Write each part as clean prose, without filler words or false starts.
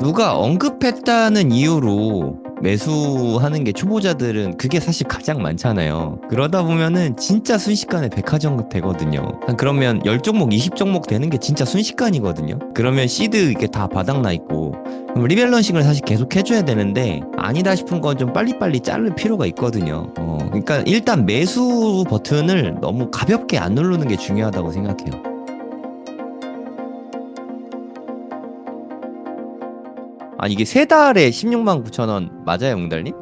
누가 언급했다는 이유로 매수하는 게 초보자들은 그게 사실 가장 많잖아요. 그러다 보면은 진짜 순식간에 백화점 되거든요. 그러면 10종목, 20종목 되는 게 진짜 순식간이거든요. 그러면 시드 이게 다 바닥나 있고 그럼 리밸런싱을 사실 계속 해줘야 되는데 아니다 싶은 건 좀 빨리빨리 자를 필요가 있거든요. 그러니까 일단 매수 버튼을 너무 가볍게 안 누르는 게 중요하다고 생각해요. 아, 이게 세 달에 16만 9천 원 맞아요, 웅달님?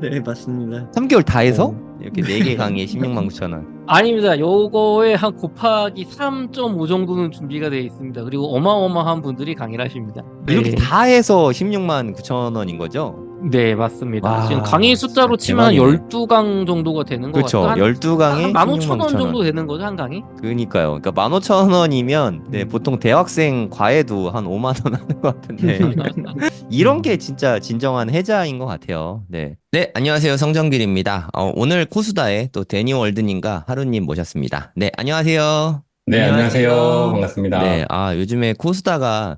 네, 맞습니다. 3개월 다 해서 어, 이렇게 4개 강의에 16만 9천 원. 아닙니다. 요거에 한 곱하기 3.5 정도는 준비가 되어 있습니다. 그리고 어마어마한 분들이 강의를 하십니다. 이렇게 네. 다 해서 16만 9천 원인 거죠? 네, 맞습니다. 지금 와, 강의 진짜 숫자로 치면 한 대박이네. 12강 정도가 되는 것 같아요. 그쵸. 한 12강에 16만 15,000원 9천 정도 원. 되는 거죠, 한 강의? 그니까요. 그러니까 15,000원이면 네, 음. 보통 대학생 과외도 한 5만 원 하는 것 같은데 이런 게 진짜 진정한 혜자인 것 같아요. 네. 네, 안녕하세요. 성정길입니다. 오늘 코수다에 또 데니월드님과 하루님 모셨습니다. 네, 안녕하세요. 네, 안녕하세요. 안녕하세요. 네, 반갑습니다. 요즘에 코스다가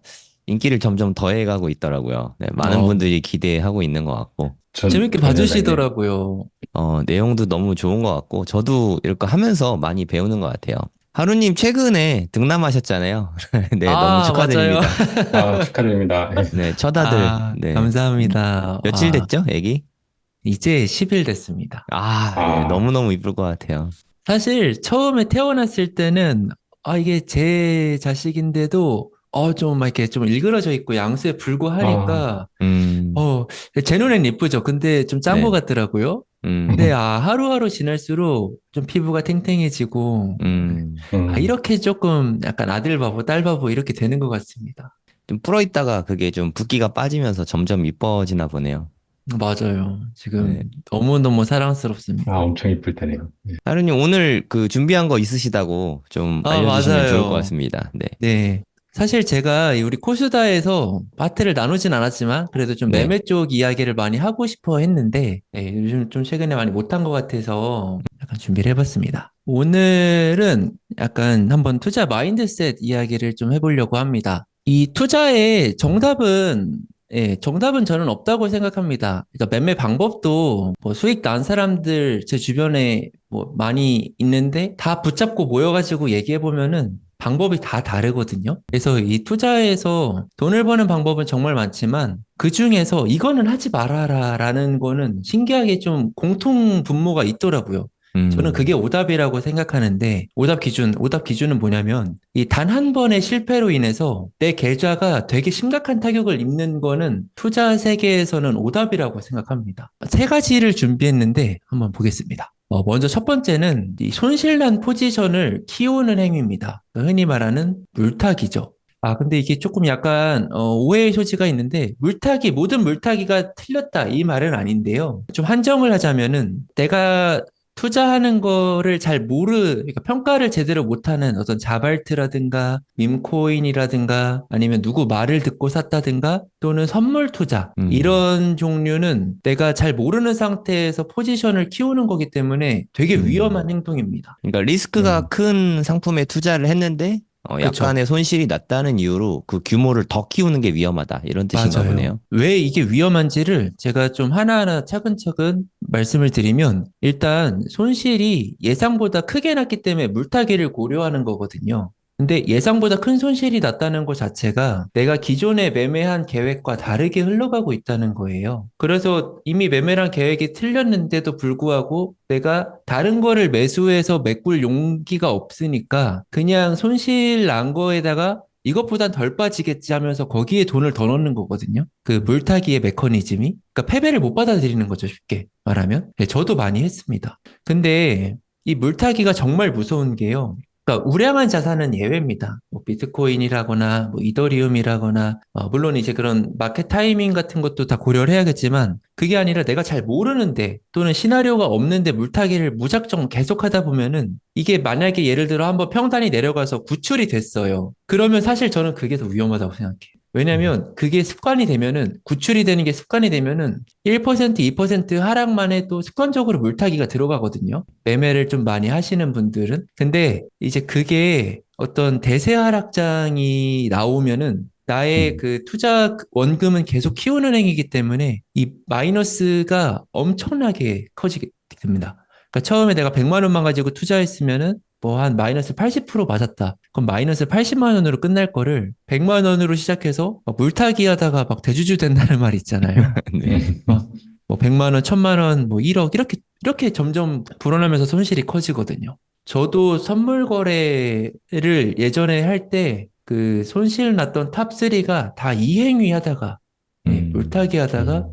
인기를 점점 더해가고 있더라고요. 네, 많은 어, 분들이 기대하고 있는 것 같고, 재밌게 전혀 다르네요. 봐주시더라고요. 내용도 너무 좋은 것 같고, 저도 이렇게 하면서 많이 배우는 것 같아요. 하루님 최근에 등남하셨잖아요. 네, 너무 아, 맞아요. 축하드립니다. 아, 축하드립니다. 네, 첫 아들, 아, 네. 감사합니다. 며칠 됐죠, 애기? 이제 10일 됐습니다. 아, 네, 아, 너무너무 이쁠 것 같아요. 사실 처음에 태어났을 때는 이게 제 자식인데도 좀 막 이렇게 좀 일그러져 있고 양수에 아, 불구하니까 음, 어, 제 눈엔 예쁘죠. 근데 좀 짠 것 네, 같더라고요. 근데 음, 하루하루 지날수록 좀 피부가 탱탱해지고 음, 이렇게 조금 약간 아들 바보, 딸 바보 이렇게 되는 것 같습니다. 좀 불어있다가 그게 좀 붓기가 빠지면서 점점 이뻐지나 보네요. 맞아요. 네. 지금 너무너무 사랑스럽습니다. 엄청 이쁠 때네요. 하루님 오늘 그 준비한 거 있으시다고 좀 알려주시면 좋을 것 맞아요. 같습니다. 네. 네. 사실 제가 이 우리 코수다에서 파트를 나누진 않았지만 그래도 좀 네. 매매 쪽 이야기를 많이 하고 싶어 했는데 요즘 좀 최근에 많이 못한 것 같아서 약간 준비를 해봤습니다. 오늘은 약간 한번 투자 마인드셋 이야기를 좀 해보려고 합니다. 이 투자의 정답은 저는 없다고 생각합니다. 그러니까 매매 방법도 뭐 수익 난 사람들 제 주변에 뭐 많이 있는데 다 붙잡고 모여가지고 얘기해보면은 방법이 다 다르거든요. 그래서 이 투자에서 돈을 버는 방법은 정말 많지만 그 중에서 이거는 하지 말아라라는 거는 신기하게 좀 공통 분모가 있더라고요. 저는 그게 음, 오답이라고 생각하는데 오답 기준은 뭐냐면 이 단 한 번의 실패로 인해서 내 계좌가 되게 심각한 타격을 입는 거는 투자 세계에서는 오답이라고 생각합니다. 세 가지를 준비했는데 한번 보겠습니다. 먼저 첫 번째는 이 손실난 포지션을 키우는 행위입니다. 흔히 말하는 물타기죠. 근데 이게 조금 약간 오해의 소지가 있는데 모든 물타기가 틀렸다 이 말은 아닌데요. 좀 한정을 하자면은 내가 투자하는 거를 그러니까 평가를 제대로 못하는 어떤 자발트라든가 밈코인이라든가 아니면 누구 말을 듣고 샀다든가 또는 선물 투자 음, 이런 종류는 내가 잘 모르는 상태에서 포지션을 키우는 거기 때문에 되게 위험한 음. 행동입니다. 그러니까 리스크가 음, 큰 상품에 투자를 했는데 그렇죠. 약간의 손실이 났다는 이유로 그 규모를 더 키우는 게 위험하다. 이런 뜻인가 맞아요. 보네요. 왜 이게 위험한지를 제가 좀 하나하나 차근차근 말씀을 드리면 일단 손실이 예상보다 크게 났기 때문에 물타기를 고려하는 거거든요. 근데 예상보다 큰 손실이 났다는 것 자체가 내가 기존에 매매한 계획과 다르게 흘러가고 있다는 거예요. 그래서 이미 매매한 계획이 틀렸는데도 불구하고 내가 다른 거를 매수해서 메꿀 용기가 없으니까 그냥 손실 난 거에다가 이것보단 덜 빠지겠지 하면서 거기에 돈을 더 넣는 거거든요. 그 물타기의 메커니즘이. 그러니까 패배를 못 받아들이는 거죠, 쉽게 말하면. 네, 저도 많이 했습니다. 근데 이 물타기가 정말 무서운 게요. 그러니까 우량한 자산은 예외입니다. 뭐 비트코인이라거나 뭐 이더리움이라거나 물론 이제 그런 마켓 타이밍 같은 것도 다 고려를 해야겠지만 그게 아니라 내가 잘 모르는데 또는 시나리오가 없는데 물타기를 무작정 계속하다 보면은 이게 만약에 예를 들어 한번 평단이 내려가서 구출이 됐어요. 그러면 사실 저는 그게 더 위험하다고 생각해요. 왜냐면 그게 습관이 되면은 구출이 되는 게 습관이 되면은 1%, 2% 하락만 해도 습관적으로 물타기가 들어가거든요. 매매를 좀 많이 하시는 분들은. 근데 이제 그게 어떤 대세 하락장이 나오면은 나의 그 투자 원금은 계속 키우는행이기 때문에 이 마이너스가 엄청나게 커지게 됩니다. 그러니까 처음에 내가 100만 원만 가지고 투자했으면은 뭐 한 마이너스 80% 맞았다. 그럼 마이너스 80만 원으로 끝날 거를 100만 원으로 시작해서 막 물타기 하다가 막 대주주 된다는 말 있잖아요. 네. 막 뭐 100만 원, 1000만 원, 뭐 1억 이렇게 점점 불어나면서 손실이 커지거든요. 저도 선물 거래를 예전에 할 때 그 손실 났던 탑3가 다 이행위 하다가 물타기 하다가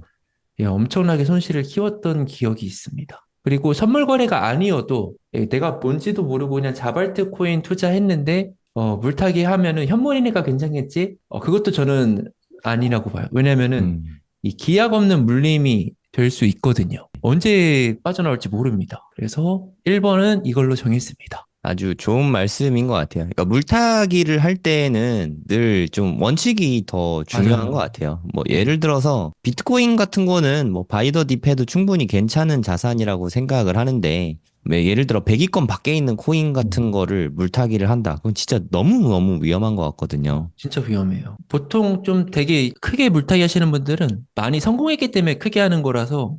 음. 엄청나게 손실을 키웠던 기억이 있습니다. 그리고 선물 거래가 아니어도 내가 뭔지도 모르고 그냥 자발트 코인 투자했는데 물타기 하면은 현물이니까 괜찮겠지? 그것도 저는 아니라고 봐요. 왜냐면은 음. 이 기약 없는 물림이 될 수 있거든요. 언제 빠져나올지 모릅니다. 그래서 1번은 이걸로 정했습니다. 아주 좋은 말씀인 것 같아요. 그러니까 물타기를 할 때는 늘 좀 원칙이 더 중요한 맞아요. 것 같아요. 뭐 네. 예를 들어서 비트코인 같은 거는 뭐 바이 더 딥해도 충분히 괜찮은 자산이라고 생각을 하는데 예를 들어 100위권 밖에 있는 코인 같은 거를 물타기를 한다. 그건 진짜 너무너무 위험한 것 같거든요. 진짜 위험해요. 보통 좀 되게 크게 물타기 하시는 분들은 많이 성공했기 때문에 크게 하는 거라서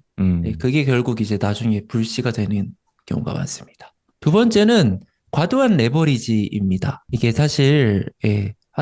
그게 결국 이제 나중에 불씨가 되는 경우가 많습니다. 두 번째는 과도한 레버리지입니다. 이게 사실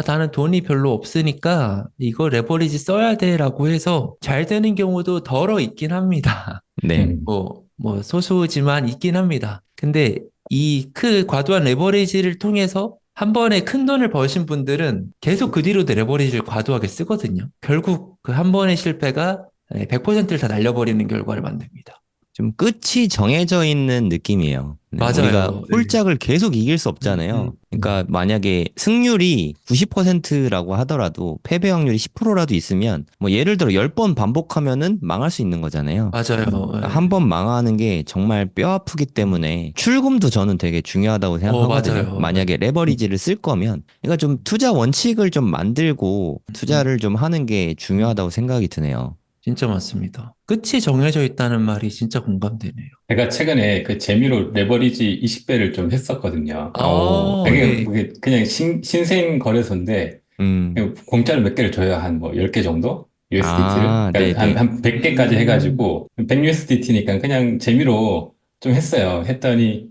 나는 돈이 별로 없으니까 이거 레버리지 써야 돼라고 해서 잘 되는 경우도 덜어 있긴 합니다. 네. 뭐 소수지만 있긴 합니다. 근데 이 과도한 레버리지를 통해서 한 번에 큰 돈을 버신 분들은 계속 그 뒤로도 레버리지를 과도하게 쓰거든요. 결국 그 한 번의 실패가 100%를 다 날려버리는 결과를 만듭니다. 좀 끝이 정해져 있는 느낌이에요. 네, 맞아요. 우리가 네. 홀짝을 계속 이길 수 없잖아요. 그러니까 만약에 승률이 90%라고 하더라도 패배 확률이 10%라도 있으면 뭐 예를 들어 10번 반복하면은 망할 수 있는 거잖아요. 맞아요. 한 번 망하는 게 정말 뼈 아프기 때문에 출금도 저는 되게 중요하다고 생각하거든요. 맞아요. 만약에 레버리지를 쓸 거면 그러니까 좀 투자 원칙을 좀 만들고 투자를 좀 하는 게 중요하다고 생각이 드네요. 진짜 맞습니다. 끝이 정해져 있다는 말이 진짜 공감되네요. 제가 최근에 그 재미로 레버리지 20배를 좀 했었거든요. 네. 이게 그냥 신생 거래소인데 공짜로 몇 개를 줘야 한 뭐 10개 정도? USDT를? 아, 그러니까 네네. 한 100개까지 해가지고 100USDT니까 그냥 재미로 좀 했어요. 했더니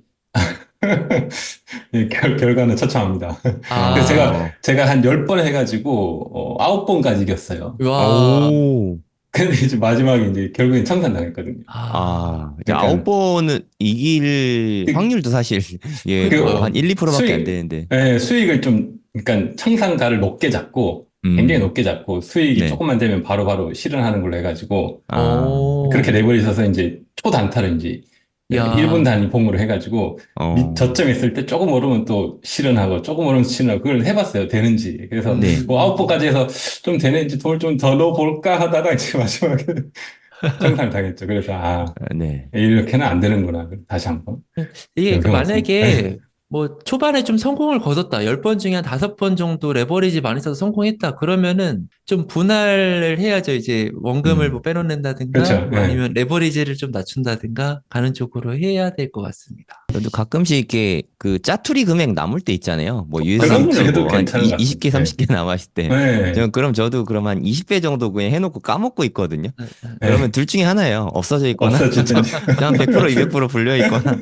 결과는 처참합니다. 그래서 아, 제가 한 10번 해가지고 9번까지 이겼어요. 와, 오. 근데 이제 마지막에 이제 결국엔 청산당했거든요. 이제 아홉 그러니까 번은 이길 그, 확률도 사실, 예, 그 뭐, 한 1, 2%밖에 안 수익, 되는데. 수익을 좀, 그러니까 청산가를 높게 잡고, 굉장히 높게 잡고, 수익이 네. 조금만 되면 바로바로 실현하는 걸로 해가지고, 아, 그렇게 내버리셔서 이제 초단타를 이제 야, 1분 단위 폼으로 해가지고, 어, 저점 있을 때 조금 오르면 또 실현하고, 조금 오르면 실현하고, 그걸 해봤어요. 되는지. 그래서 네. 뭐 9번까지 해서 좀 되는지 돈을 좀 더 넣어볼까 하다가 이제 마지막에 청산을 당했죠. 그래서, 네. 이렇게는 안 되는구나. 다시 한번 이게 배웠습니다. 만약에 뭐 초반에 좀 성공을 거뒀다. 10번 중에 한 5번 정도 레버리지 많이 써서 성공했다. 그러면은 좀 분할을 해야죠. 이제 원금을 뭐 빼놓는다든가 그렇죠. 뭐 아니면 레버리지를 좀 낮춘다든가 가는 쪽으로 해야 될 것 같습니다. 저도 가끔씩 이렇게 그 짜투리 금액 남을 때 있잖아요. 뭐 그 정도는 USDT 해도 뭐한 괜찮은 것 20개, 같습니다. 30개 남았을 때. 네. 저도 그럼 한 20배 정도 그냥 해놓고 까먹고 있거든요. 네. 그러면 둘 중에 하나예요. 없어져 있거나, 없어지든지. 그냥 100%, 200% 불려 있거나.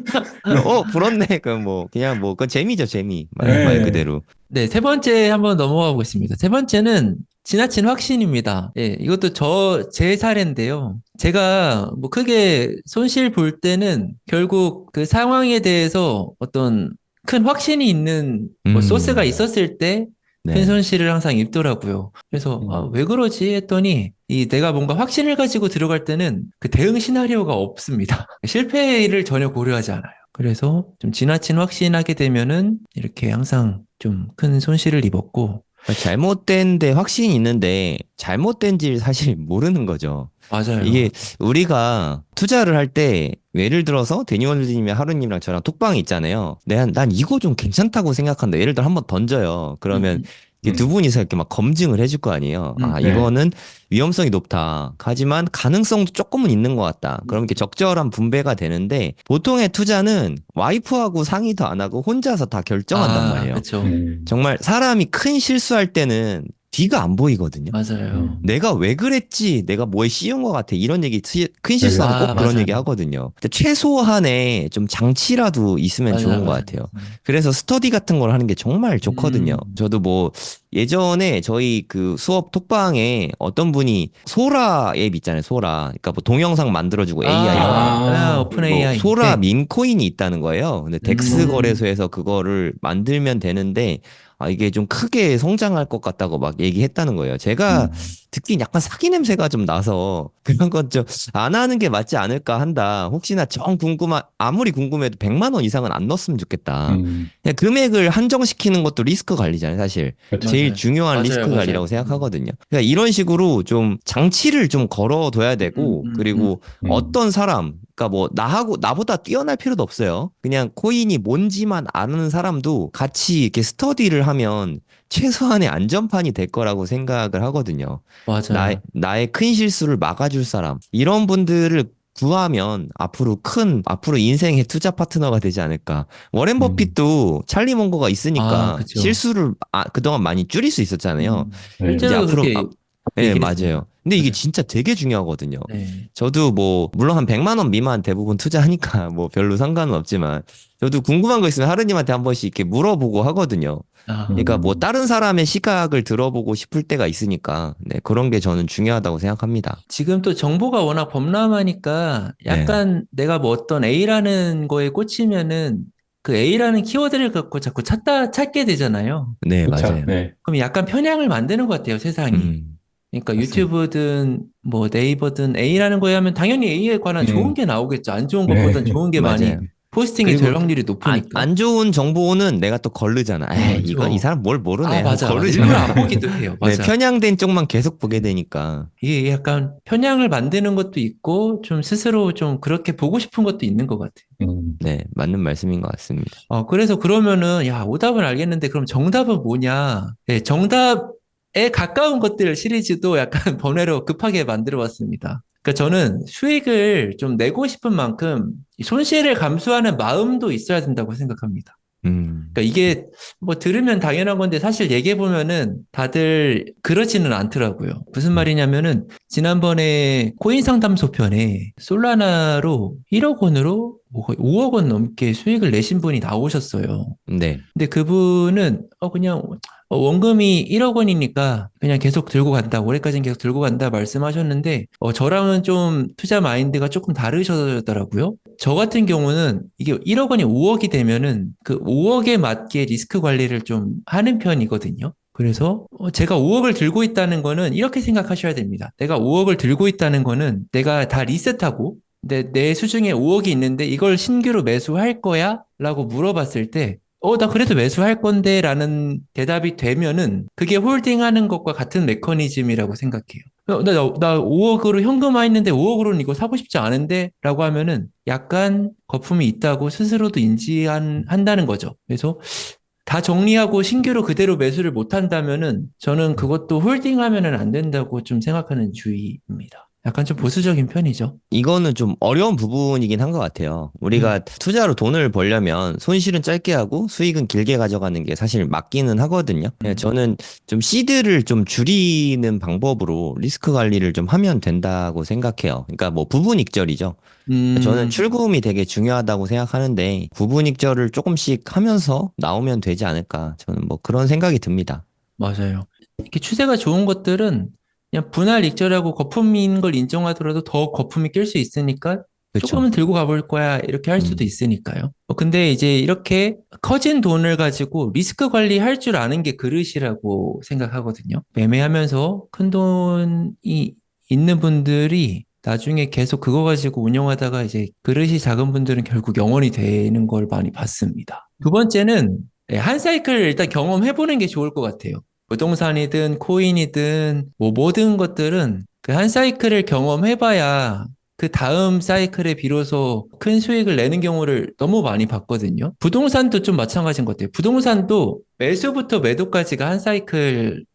불었네. 그럼 뭐, 그냥 뭐, 그건 재미죠, 재미. 말 네. 그대로. 네, 세 번째 한번 넘어가 보겠습니다. 세 번째는 지나친 확신입니다. 예, 이것도 제 사례인데요. 제가 뭐 크게 손실 볼 때는 결국 그 상황에 대해서 어떤 큰 확신이 있는 뭐 소스가 있었을 때 큰 네. 손실을 항상 입더라고요. 그래서 왜 그러지 했더니 내가 뭔가 확신을 가지고 들어갈 때는 그 대응 시나리오가 없습니다. 실패를 전혀 고려하지 않아요. 그래서 좀 지나친 확신하게 되면은 이렇게 항상 좀 큰 손실을 입었고 잘못된데 확신이 있는데 잘못된지 사실 모르는 거죠. 맞아요. 이게 우리가 투자를 할 때 예를 들어서 데니얼님이 하루님이랑 저랑 톡방이 있잖아요. 난 이거 좀 괜찮다고 생각한다. 예를 들어 한번 던져요. 그러면 이게 두 분이서 이렇게 막 검증을 해줄 거 아니에요. 네. 이거는 위험성이 높다. 하지만 가능성도 조금은 있는 것 같다. 그럼 이렇게 적절한 분배가 되는데 보통의 투자는 와이프하고 상의도 안 하고 혼자서 다 결정한단 말이에요. 그렇죠. 정말 사람이 큰 실수할 때는 뒤가 안 보이거든요. 맞아요. 내가 왜 그랬지? 내가 뭐에 씌운 것 같아. 이런 얘기, 큰 실수하면 아, 꼭 그런 맞아요. 얘기 하거든요. 근데 최소한의 좀 장치라도 있으면 맞아요, 좋은 것 맞아요. 같아요. 그래서 스터디 같은 걸 하는 게 정말 좋거든요. 음. 저도 뭐 예전에 저희 그 수업 톡방에 어떤 분이 소라 앱 있잖아요. 소라. 그러니까 뭐 동영상 만들어주고 AI로. 오픈 뭐 AI. 소라 네. 밈코인이 있다는 거예요. 근데 덱스 음. 거래소에서 그거를 만들면 되는데 이게 좀 크게 성장할 것 같다고 막 얘기했다는 거예요. 제가 듣긴 약간 사기 냄새가 좀 나서 그런 건 좀 안 하는 게 맞지 않을까 한다. 혹시나 아무리 궁금해도 100만 원 이상은 안 넣었으면 좋겠다. 음, 그냥 금액을 한정시키는 것도 리스크 관리잖아요, 사실. 그렇죠. 제일 맞아요. 중요한 맞아요, 리스크 관리라고 맞아요. 생각하거든요. 그러니까 이런 식으로 좀 장치를 좀 걸어둬야 되고, 음. 그리고 음, 어떤 사람, 그러니까 뭐 나보다 뛰어날 필요도 없어요. 그냥 코인이 뭔지만 아는 사람도 같이 이렇게 스터디를 하면 최소한의 안전판이 될 거라고 생각을 하거든요. 맞아요. 나의 큰 실수를 막아줄 사람. 이런 분들을 구하면 앞으로 인생의 투자 파트너가 되지 않을까. 워렌 음, 버핏도 찰리 먼거가 있으니까 그죠. 실수를 그동안 많이 줄일 수 있었잖아요. 네. 이제 실제로 그렇게 네, 얘기를 했습니다. 맞아요. 근데 이게 맞아요. 진짜 되게 중요하거든요. 네. 저도 뭐, 물론 한 100만 원 미만 대부분 투자하니까 뭐 별로 상관은 없지만, 저도 궁금한 거 있으면 하르님한테 한 번씩 이렇게 물어보고 하거든요. 그러니까 뭐 음, 다른 사람의 시각을 들어보고 싶을 때가 있으니까, 네, 그런 게 저는 중요하다고 생각합니다. 지금 또 정보가 워낙 범람하니까 네, 약간 내가 뭐 어떤 A라는 거에 꽂히면은 그 A라는 키워드를 갖고 자꾸 찾게 되잖아요. 네, 그렇죠. 맞아요. 네, 그럼 약간 편향을 만드는 것 같아요, 세상이. 음, 그러니까 맞습니다. 유튜브든 뭐 네이버든 A라는 거에 하면 당연히 A에 관한 좋은 음, 게 나오겠죠. 안 좋은 것보단 네, 좋은 게 많이 맞아요. 포스팅이 그리고 될 확률이 높으니까. 안 좋은 정보는 내가 또 거르잖아. 에이, 이건 이 그렇죠. 사람 뭘 모르네 하고 맞아, 맞아. 일부러 안 거르잖아요. 보기도 해요. 네, 맞아. 편향된 쪽만 계속 보게 되니까. 이게 약간 편향을 만드는 것도 있고 좀 스스로 좀 그렇게 보고 싶은 것도 있는 것 같아요. 음, 네, 맞는 말씀인 것 같습니다. 그래서 그러면은, 야, 오답은 알겠는데, 그럼 정답은 뭐냐? 네, 정답에 가까운 것들 시리즈도 약간 번외로 급하게 만들어 봤습니다. 그러니까 저는 수익을 좀 내고 싶은 만큼 이 손실을 감수하는 마음도 있어야 된다고 생각합니다. 음, 그러니까 이게 뭐 들으면 당연한 건데 사실 얘기해 보면은 다들 그렇지는 않더라고요. 무슨 음, 말이냐면은 지난번에 코인 상담소 편에 솔라나로 1억 원으로 뭐 거의 5억 원 넘게 수익을 내신 분이 나오셨어요. 네. 근데 그분은 그냥 원금이 1억 원이니까 그냥 계속 들고 간다. 올해까지는 계속 들고 간다 말씀하셨는데 저랑은 좀 투자 마인드가 조금 다르셨더라고요. 저 같은 경우는 이게 1억 원이 5억이 되면은 그 5억에 맞게 리스크 관리를 좀 하는 편이거든요. 그래서 제가 5억을 들고 있다는 거는 이렇게 생각하셔야 됩니다. 내가 5억을 들고 있다는 거는 내가 다 리셋하고 내 수중에 5억이 있는데 이걸 신규로 매수할 거야? 라고 물어봤을 때 나 그래도 매수할 건데 라는 대답이 되면은 그게 홀딩하는 것과 같은 메커니즘이라고 생각해요. 나 5억으로 현금화 했는데 5억으로는 이거 사고 싶지 않은데 라고 하면은 약간 거품이 있다고 스스로도 한다는 거죠. 그래서 다 정리하고 신규로 그대로 매수를 못 한다면은 저는 그것도 홀딩하면은 안 된다고 좀 생각하는 주의입니다. 약간 좀 보수적인 편이죠. 이거는 좀 어려운 부분이긴 한 것 같아요. 우리가 투자로 돈을 벌려면 손실은 짧게 하고 수익은 길게 가져가는 게 사실 맞기는 하거든요. 저는 좀 시드를 좀 줄이는 방법으로 리스크 관리를 좀 하면 된다고 생각해요. 그러니까 뭐 부분익절이죠. 저는 음, 출금이 되게 중요하다고 생각하는데 부분익절을 조금씩 하면서 나오면 되지 않을까. 저는 뭐 그런 생각이 듭니다. 맞아요. 이렇게 추세가 좋은 것들은 그냥 분할 익절하고 거품인 걸 인정하더라도 더 거품이 낄 수 있으니까 그렇죠. 조금은 들고 가볼 거야 이렇게 할 수도 음, 있으니까요. 근데 이제 이렇게 커진 돈을 가지고 리스크 관리할 줄 아는 게 그릇이라고 생각하거든요. 매매하면서 큰 돈이 있는 분들이 나중에 계속 그거 가지고 운영하다가 이제 그릇이 작은 분들은 결국 영원히 되는 걸 많이 봤습니다. 두 번째는 한 사이클 일단 경험해보는 게 좋을 것 같아요. 부동산이든 코인이든 뭐 모든 것들은 그 한 사이클을 경험해봐야 그 다음 사이클에 비로소 큰 수익을 내는 경우를 너무 많이 봤거든요. 부동산도 좀 마찬가지인 것 같아요. 부동산도 매수부터 매도까지가 한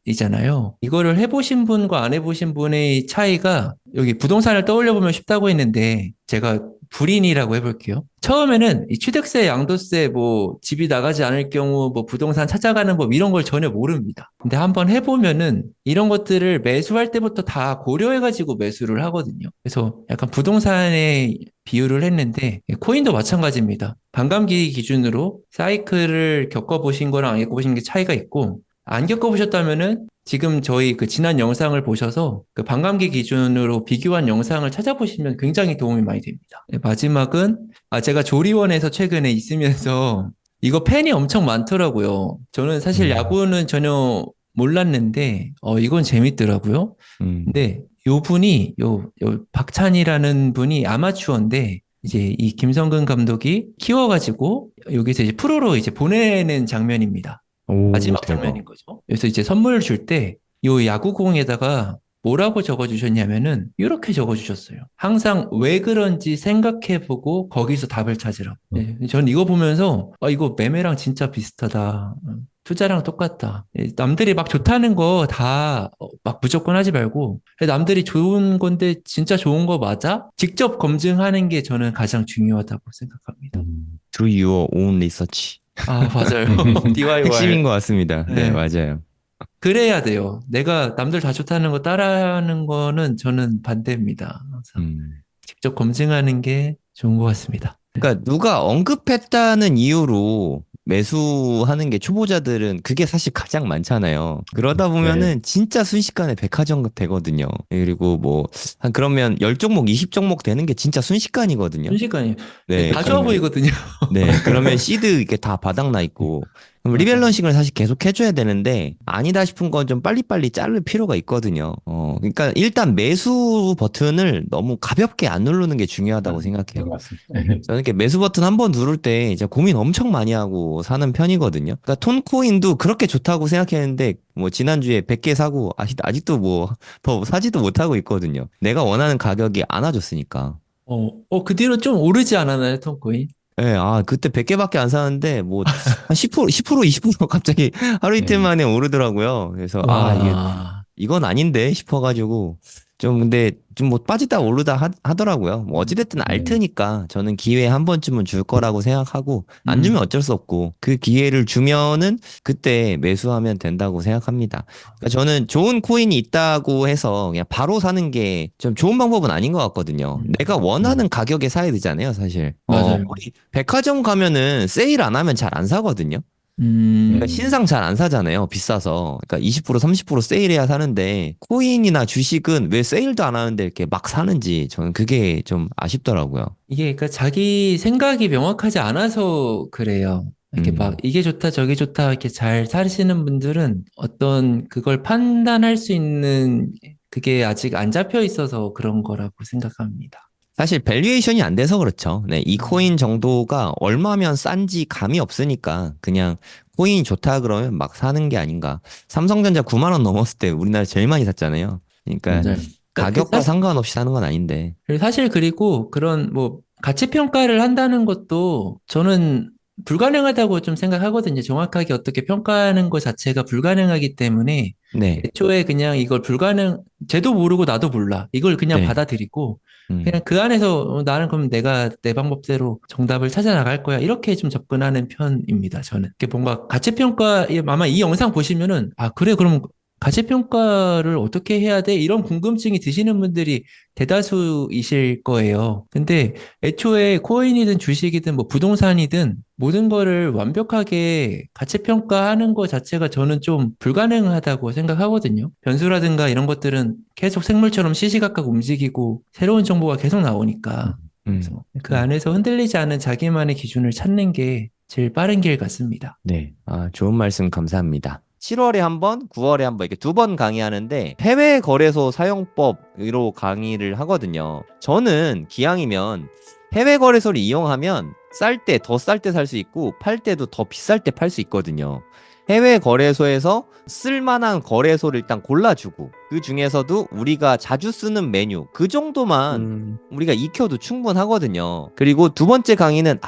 사이클이잖아요. 이거를 해보신 분과 안 해보신 분의 차이가 여기 부동산을 떠올려 보면 쉽다고 했는데 제가 불인이라고 해볼게요. 처음에는 이 취득세, 양도세, 뭐 집이 나가지 않을 경우 뭐 부동산 찾아가는 법 이런 걸 전혀 모릅니다. 근데 한번 해보면은 이런 것들을 매수할 때부터 다 고려해가지고 매수를 하거든요. 그래서 약간 부동산에 비유를 했는데 코인도 마찬가지입니다. 반감기 기준으로 사이클을 겪어보신 거랑 안 겪어보신 게 차이가 있고 안 겪어보셨다면은 지금 저희 그 지난 영상을 보셔서 그 반감기 기준으로 비교한 영상을 찾아보시면 굉장히 도움이 많이 됩니다. 네, 마지막은 제가 조리원에서 최근에 있으면서 이거 팬이 엄청 많더라고요. 저는 사실 야구는 전혀 몰랐는데 이건 재밌더라고요. 근데 요 분이 요 박찬이라는 분이 아마추어인데 이제 이 김성근 감독이 키워가지고 여기서 이제 프로로 이제 보내는 장면입니다. 오, 마지막 대박. 장면인 거죠. 그래서 이제 선물을 줄 때 요 야구공에다가 뭐라고 적어주셨냐면은 이렇게 적어주셨어요. 항상 왜 그런지 생각해보고 거기서 답을 찾으라고. 네, 전 이거 보면서 이거 매매랑 진짜 비슷하다. 투자랑 똑같다. 남들이 막 좋다는 거 다 막 무조건 하지 말고 남들이 좋은 건데 진짜 좋은 거 맞아? 직접 검증하는 게 저는 가장 중요하다고 생각합니다. Do your own research. 맞아요. DIY. 핵심인 것 같습니다. 네, 네. 맞아요. 그래야 돼요. 내가 남들 다 좋다는 거 따라하는 거는 저는 반대입니다. 그래서 직접 검증하는 게 좋은 것 같습니다. 그러니까 누가 언급했다는 이유로 매수하는 게 초보자들은 그게 사실 가장 많잖아요. 그러다 보면은 진짜 순식간에 백화점 되거든요. 그리고 뭐, 그러면 10종목, 20종목 되는 게 진짜 순식간이거든요. 순식간에 네, 다 좋아 보이거든요. 네, 그러면 시드 이게 다 바닥나 있고, 그럼 리밸런싱을 사실 계속 해줘야 되는데, 아니다 싶은 건 좀 빨리빨리 자를 필요가 있거든요. 그러니까 일단 매수 버튼을 너무 가볍게 안 누르는 게 중요하다고 생각해요. 맞습니다. 저는 이렇게 매수 버튼 한 번 누를 때 이제 고민 엄청 많이 하고 사는 편이거든요. 그러니까 톤코인도 그렇게 좋다고 생각했는데, 뭐 지난주에 100개 사고 아직도 뭐 더 사지도 못하고 있거든요. 내가 원하는 가격이 안 와줬으니까. 그 뒤로 좀 오르지 않았나요, 톤코인? 예, 그때 100개밖에 안 사는데, 뭐, 한 10%, 20% 갑자기 하루 이틀 만에 오르더라고요. 그래서, 이건 아닌데 싶어가지고, 좀 근데 좀 뭐 빠지다 오르다 하더라고요. 뭐 어찌됐든 알트니까 저는 기회 한 번쯤은 줄 거라고 생각하고, 안 주면 어쩔 수 없고, 그 기회를 주면은 그때 매수하면 된다고 생각합니다. 그러니까 저는 좋은 코인이 있다고 해서 그냥 바로 사는 게 좀 좋은 방법은 아닌 것 같거든요. 내가 원하는 가격에 사야 되잖아요, 사실. 맞아요. 우리 백화점 가면은 세일 안 하면 잘 안 사거든요. 그러니까 신상 잘 안 사잖아요. 비싸서. 그러니까 20% 30% 세일해야 사는데 코인이나 주식은 왜 세일도 안 하는데 이렇게 막 사는지 저는 그게 좀 아쉽더라고요. 이게 그러니까 자기 생각이 명확하지 않아서 그래요. 이렇게 막 이게 좋다 저게 좋다 이렇게 잘 사시는 분들은 어떤 그걸 판단할 수 있는 그게 아직 안 잡혀 있어서 그런 거라고 생각합니다. 사실 밸류에이션이 안 돼서 그렇죠. 네, 이 코인 정도가 얼마면 싼지 감이 없으니까 그냥 코인이 좋다 그러면 막 사는 게 아닌가. 삼성전자 9만 원 넘었을 때 우리나라 제일 많이 샀잖아요. 그러니까 맞아요. 가격과 상관없이 사는 건 아닌데. 사실 그리고 그런 뭐 가치 평가를 한다는 것도 저는 불가능하다고 좀 생각하거든요. 정확하게 어떻게 평가하는 것 자체가 불가능하기 때문에 네. 애초에 그냥 이걸 쟤도 모르고 나도 몰라. 이걸 그냥 네. 받아들이고 그냥 그 안에서 나는 그럼 내가 내 방법대로 정답을 찾아 나갈 거야. 이렇게 좀 접근하는 편입니다. 저는. 이게 뭔가 가치 평가 아마 이 영상 보시면은 그래 그럼 가치평가를 어떻게 해야 돼? 이런 궁금증이 드시는 분들이 대다수이실 거예요. 근데 애초에 코인이든 주식이든 뭐 부동산이든 모든 거를 완벽하게 가치평가하는 것 자체가 저는 좀 불가능하다고 생각하거든요. 변수라든가 이런 것들은 계속 생물처럼 시시각각 움직이고 새로운 정보가 계속 나오니까. 그래서 그 안에서 흔들리지 않은 자기만의 기준을 찾는 게 제일 빠른 길 같습니다. 네. 좋은 말씀 감사합니다. 7월에 한 번, 9월에 한 번 이렇게 2번 강의하는데 해외 거래소 사용법으로 강의를 하거든요. 저는 기왕이면 해외 거래소를 이용하면 쌀 때 더 쌀 때 살 수 있고 팔 때도 더 비쌀 때 팔 수 있거든요. 해외 거래소에서 쓸만한 거래소를 일단 골라주고 그 중에서도 우리가 자주 쓰는 메뉴 그 정도만 우리가 익혀도 충분하거든요. 그리고 두 번째 강의는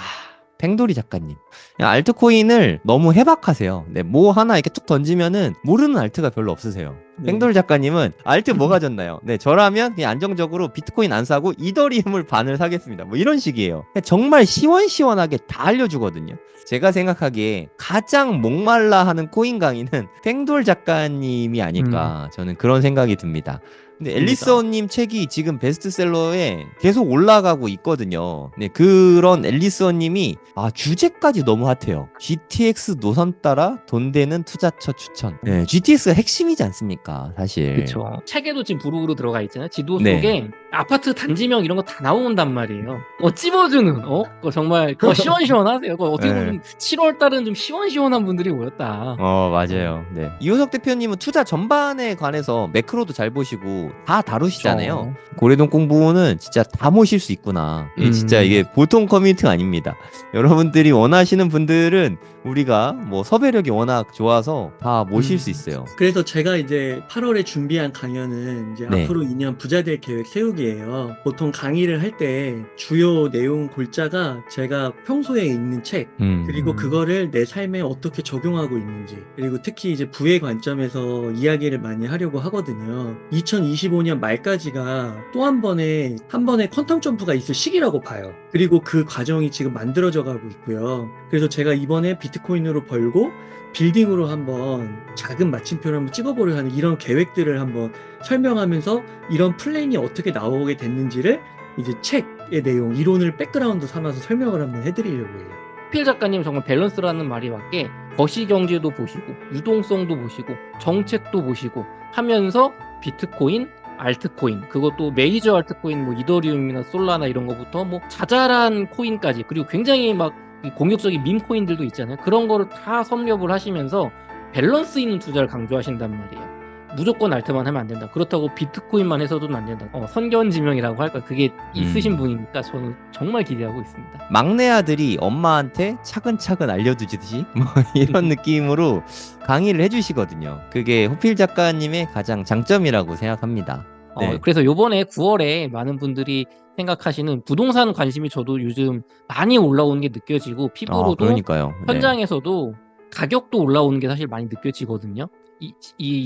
팽돌이 작가님. 그냥 알트코인을 너무 해박하세요. 네, 뭐 하나 이렇게 툭 던지면은 모르는 알트가 별로 없으세요. 네. 팽돌 작가님은 알트 뭐 가졌나요? 네, 저라면 그냥 안정적으로 비트코인 안 사고 이더리움을 반을 사겠습니다. 뭐 이런 식이에요. 그냥 정말 시원시원하게 다 알려주거든요. 제가 생각하기에 가장 목말라 하는 코인 강의는 팽돌 작가님이 아닐까 저는 그런 생각이 듭니다. 근데 앨리스원님 책이 지금 베스트셀러에 계속 올라가고 있거든요. 네, 그런 앨리스원님이 주제까지 너무 핫해요. GTX 노선 따라 돈 되는 투자처 추천. 네, GTX가 핵심이지 않습니까, 사실. 그렇죠. 책에도 지금 부록으로 들어가 있잖아요. 지도 네. 속에 아파트 단지명 이런 거 다 나온단 말이에요. 찝어주는 그거 정말 그거 시원시원하세요. 그거 어떻게 보면 7월 달은 좀 시원시원한 분들이 모였다. 맞아요. 네. 이호석 대표님은 투자 전반에 관해서 매크로도 잘 보시고 다 다루시잖아요. 고래동 공부는 진짜 다 모실 수 있구나. 진짜 이게 보통 커뮤니티가 아닙니다. 여러분들이 원하시는 분들은 우리가 뭐 섭외력이 워낙 좋아서 다 모실 수 있어요. 그래서 제가 이제 8월에 준비한 강연은 이제 네. 앞으로 2년 부자될 계획 세우기예요. 보통 강의를 할 때 주요 내용 골자가 제가 평소에 읽는 책, 그리고 그거를 내 삶에 어떻게 적용하고 있는지, 그리고 특히 이제 부의 관점에서 이야기를 많이 하려고 하거든요. 2025년 말까지가 또 한 번의 퀀텀 점프가 있을 시기라고 봐요. 그리고 그 과정이 지금 만들어져 가고 있고요. 그래서 제가 이번에 비트코인으로 벌고 빌딩으로 한번 작은 마침표를 한번 찍어보려 하는 이런 계획들을 한번 설명하면서 이런 플랜이 어떻게 나오게 됐는지를 이제 책의 내용, 이론을 백그라운드 삼아서 설명을 한번 해드리려고 해요. 필 작가님 정말 밸런스라는 말이 맞게 거시경제도 보시고 유동성도 보시고 정책도 보시고 하면서 비트코인, 알트코인, 그것도 메이저 알트코인 뭐 이더리움이나 솔라나 이런 거부터 뭐 자잘한 코인까지, 그리고 굉장히 막 공격적인 밈 코인들도 있잖아요. 그런 거를 다 섭렵을 하시면서 밸런스 있는 투자를 강조하신단 말이에요. 무조건 알트만 하면 안 된다. 그렇다고 비트코인만 해서도 안 된다. 선견지명이라고 할까? 그게 있으신 분이니까 저는 정말 기대하고 있습니다. 막내 아들이 엄마한테 차근차근 알려주듯이 뭐 이런 느낌으로 강의를 해주시거든요. 그게 호필 작가님의 가장 장점이라고 생각합니다. 네. 그래서 요번에 9월에 많은 분들이 생각하시는 부동산 관심이 저도 요즘 많이 올라오는 게 느껴지고 피부로도 그러니까요. 네. 현장에서도 가격도 올라오는 게 사실 많이 느껴지거든요. 이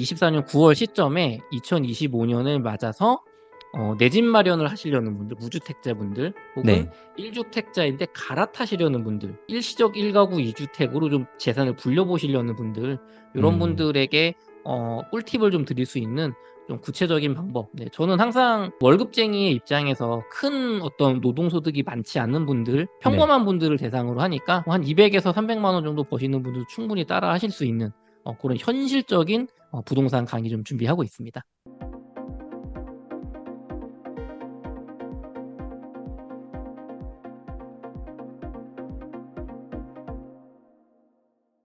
24년 9월 시점에 2025년을 맞아서 내 집 마련을 하시려는 분들, 무주택자분들 혹은 네. 1주택자인데 갈아타시려는 분들, 일시적 1가구 2주택으로 좀 재산을 불려보시려는 분들, 이런 분들에게 꿀팁을 좀 드릴 수 있는 좀 구체적인 방법. 네, 저는 항상 월급쟁이의 입장에서 큰 어떤 노동소득이 많지 않는 분들, 평범한 분들을 대상으로 하니까 한 200에서 300만 원 정도 버시는 분들 충분히 따라 하실 수 있는 그런 현실적인 부동산 강의 좀 준비하고 있습니다.